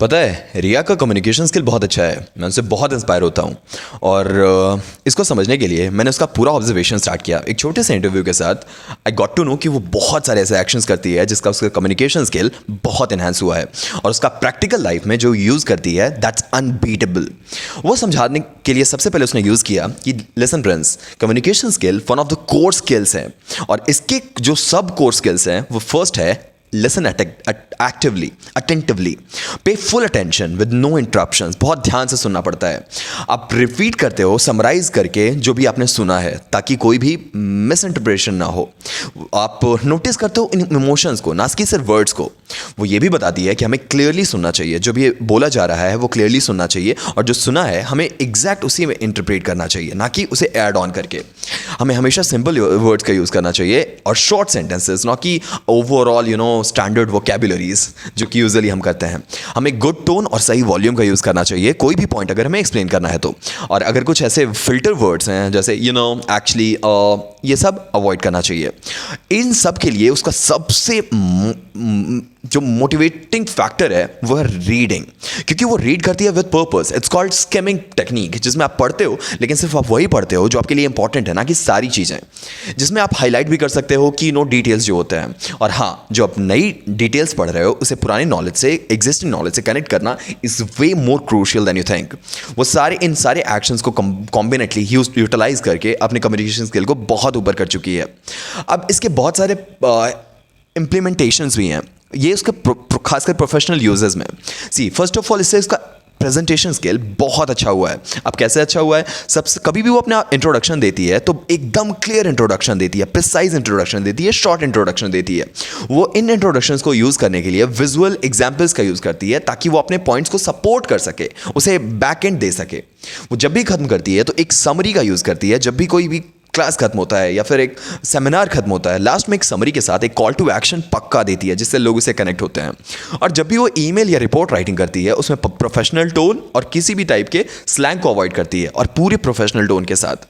पता है, रिया का कम्युनिकेशन स्किल बहुत अच्छा है। मैं उनसे बहुत इंस्पायर होता हूँ और इसको समझने के लिए मैंने उसका पूरा ऑब्जर्वेशन स्टार्ट किया एक छोटे से इंटरव्यू के साथ। आई गॉट टू नो कि वो बहुत सारे ऐसे एक्शंस करती है जिसका उसका कम्युनिकेशन स्किल बहुत इन्हांस हुआ है और उसका प्रैक्टिकल लाइफ में जो यूज़ करती है दैट्स अनबीटेबल। वो समझाने के लिए सबसे पहले उसने यूज़ किया कि listen friends, communication skill one of the core skills हैं और इसके जो सब कोर स्किल्स हैं वो फर्स्ट है listen actively, attentively, pay full attention with no interruptions. बहुत ध्यान से सुनना पड़ता है। आप रिपीट करते हो समराइज करके जो भी आपने सुना है ताकि कोई भी मिस इंटरप्रेशन ना हो। आप नोटिस करते हो इन इमोशंस को, ना कि सिर्फ वर्ड्स को। वो ये भी बताती है कि हमें क्लियरली सुनना चाहिए, जो भी बोला जा रहा है वो क्लियरली सुनना चाहिए और जो सुना है हमें एग्जैक्ट उसी में इंटरप्रेट करना चाहिए, ना कि उसे ऐड ऑन करके। हमें हमेशा सिंपल वर्ड्स का यूज़ करना चाहिए और शॉर्ट सेंटेंसेस, ना कि ओवरऑल स्टैंडर्ड वोकैबुलरीज जो कि यूजुअली हम करते हैं। हमें गुड टोन और सही वॉल्यूम का यूज़ करना चाहिए कोई भी पॉइंट अगर हमें एक्सप्लेन करना है तो। और अगर कुछ ऐसे फिल्टर वर्ड्स हैं जैसे एक्चुअली, ये सब अवॉइड करना चाहिए। इन सब के लिए उसका सबसे जो मोटिवेटिंग फैक्टर है वो है रीडिंग, क्योंकि वो रीड करती है with purpose. It's called skimming technique, जिसमें आप पढ़ते हो लेकिन सिर्फ आप वही पढ़ते हो जो आपके लिए इंपॉर्टेंट है, ना कि सारी चीज़ें। जिसमें आप हाईलाइट भी कर सकते हो कि डिटेल्स जो होते हैं। और हाँ, जो आप नई डिटेल्स पढ़ रहे हो उसे पुरानी नॉलेज से, एग्जिस्टिंग नॉलेज से कनेक्ट करना is way more crucial than you think. वो इन सारे एक्शंस को कॉम्बिनेटली यूटिलाइज करके अपने कम्युनिकेशन स्किल को बहुत ऊपर कर चुकी है। अब इसके बहुत सारे इम्प्लीमेंटेशंस भी हैं, ये उसके खासकर प्रोफेशनल यूजर्स में। फर्स्ट ऑफ ऑल इससे इसका प्रेजेंटेशन स्किल बहुत अच्छा हुआ है। अब कैसे अच्छा हुआ है? सबसे कभी भी वो अपना इंट्रोडक्शन देती है तो एकदम क्लियर इंट्रोडक्शन देती है, प्रिसाइज इंट्रोडक्शन देती है, शॉर्ट इंट्रोडक्शन देती है। वो इन इंट्रोडक्शंस को यूज़ करने के लिए विजुअल एग्जाम्पल्स का यूज़ करती है ताकि वो अपने पॉइंट्स को सपोर्ट कर सके, उसे बैक एंड दे सके। वो जब भी खत्म करती है तो एक समरी का यूज़ करती है। जब भी कोई भी क्लास खत्म होता है या फिर एक सेमिनार खत्म होता है, लास्ट में एक समरी के साथ एक कॉल टू एक्शन पक्का देती है जिससे लोग उसे कनेक्ट होते हैं। और जब भी वो ईमेल या रिपोर्ट राइटिंग करती है उसमें प्रोफेशनल टोन और किसी भी टाइप के स्लैंग को अवॉइड करती है और पूरे प्रोफेशनल टोन के साथ।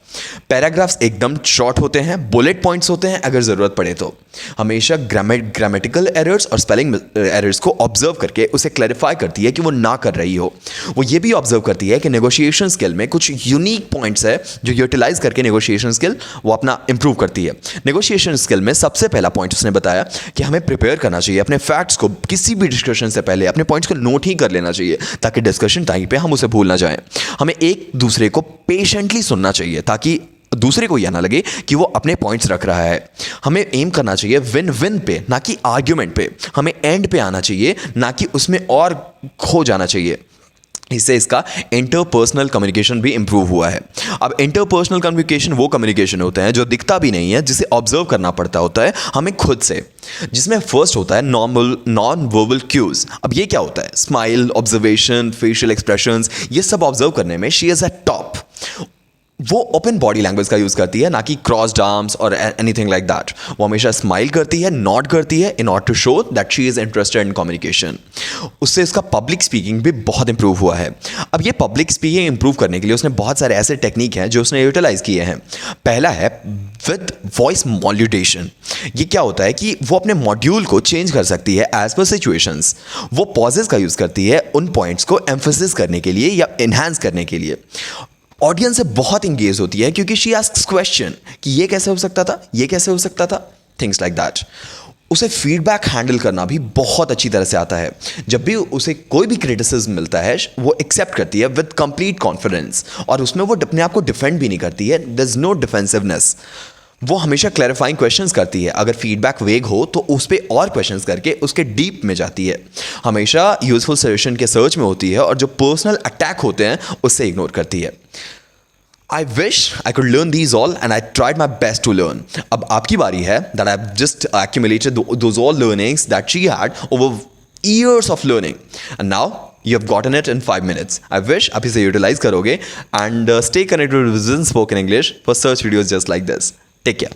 पैराग्राफ्स एकदम शॉर्ट होते हैं, बुलेट पॉइंट्स होते हैं अगर ज़रूरत पड़े तो। हमेशा ग्रामेटिकल एरर्स और स्पेलिंग एरर्स को ऑब्जर्व करके उसे क्लैरिफाई करती है कि वो ना कर रही हो। वो ये भी ऑब्जर्व करती है कि नेगोशिएशन स्किल में कुछ यूनिक पॉइंट्स है जो यूटिलाइज करके नेगोशिएशन स्किल वो अपना इंप्रूव करती है। नेगोशिएशन स्किल में सबसे पहला पॉइंट उसने बताया कि हमें प्रिपेयर करना चाहिए अपने फैक्ट्स को। किसी भी डिस्कशन से पहले अपने पॉइंट्स को नोट ही कर लेना चाहिए ताकि डिस्कशन टाइम पे हम उसे भूल ना जाएं। हमें एक दूसरे को पेशेंटली सुनना चाहिए ताकि दूसरे को यह ना लगे कि वो अपने पॉइंट्स रख रहा है। हमें एम करना चाहिए विन विन पे, ना कि आर्ग्यूमेंट पे। हमें एंड पे आना चाहिए, ना कि उसमें और खो जाना चाहिए। इससे इसका इंटरपर्सनल कम्युनिकेशन भी इंप्रूव हुआ है। अब इंटरपर्सनल कम्युनिकेशन वो कम्युनिकेशन होते हैं जो दिखता भी नहीं है, जिसे ऑब्जर्व करना पड़ता होता है हमें खुद से। जिसमें फर्स्ट होता है नॉन वर्बल क्यूज। अब ये क्या होता है? स्माइल, ऑब्जर्वेशन, फेशियल एक्सप्रेशंस, ये सब ऑब्जर्व करने में शी इज एट टॉप। वो ओपन बॉडी लैंग्वेज का यूज़ करती है, ना कि क्रॉस्ड आर्म्स और एनीथिंग लाइक दैट। वो हमेशा स्माइल करती है, नॉड करती है in order to show that she is interested in communication. उससे इसका पब्लिक स्पीकिंग भी बहुत इंप्रूव हुआ है। अब ये पब्लिक स्पीकिंग इंप्रूव करने के लिए उसने बहुत सारे ऐसे टेक्निक हैं जो उसने यूटिलाइज किए हैं। पहला है विद वॉइस मॉड्यूलेशन। ये क्या होता है कि वो अपने मॉड्यूल को चेंज कर सकती है एज पर सिचुएशंस। वो पॉजेज का यूज़ करती है उन पॉइंट्स को एम्फेसिस करने के लिए या इन्हांस करने के लिए। ऑडियंस से बहुत इंगेज होती है क्योंकि शी आस्क्स क्वेश्चन कि ये कैसे हो सकता था, ये कैसे हो सकता था, थिंग्स लाइक दैट। उसे फीडबैक हैंडल करना भी बहुत अच्छी तरह से आता है। जब भी उसे कोई भी क्रिटिसिज्म मिलता है वो एक्सेप्ट करती है विद कंप्लीट कॉन्फिडेंस और उसमें वो अपने आप को डिफेंड भी नहीं करती है। There is no defensiveness. वो हमेशा क्लैरिफाइंग क्वेश्चंस करती है। अगर फीडबैक वेग हो तो उस पर और क्वेश्चंस करके उसके डीप में जाती है। हमेशा यूजफुल सजेशन के सर्च में होती है और जो पर्सनल अटैक होते हैं उससे इग्नोर करती है। I wish I could learn these all and I tried my best to learn. अब आपकी बारी है that I've just accumulated those all learnings that she had over years of learning and now you have gotten it in 5 minutes. I wish आप इसे utilize करोगे and stay connected with Vision Spoken English for such videos just like this. Take care.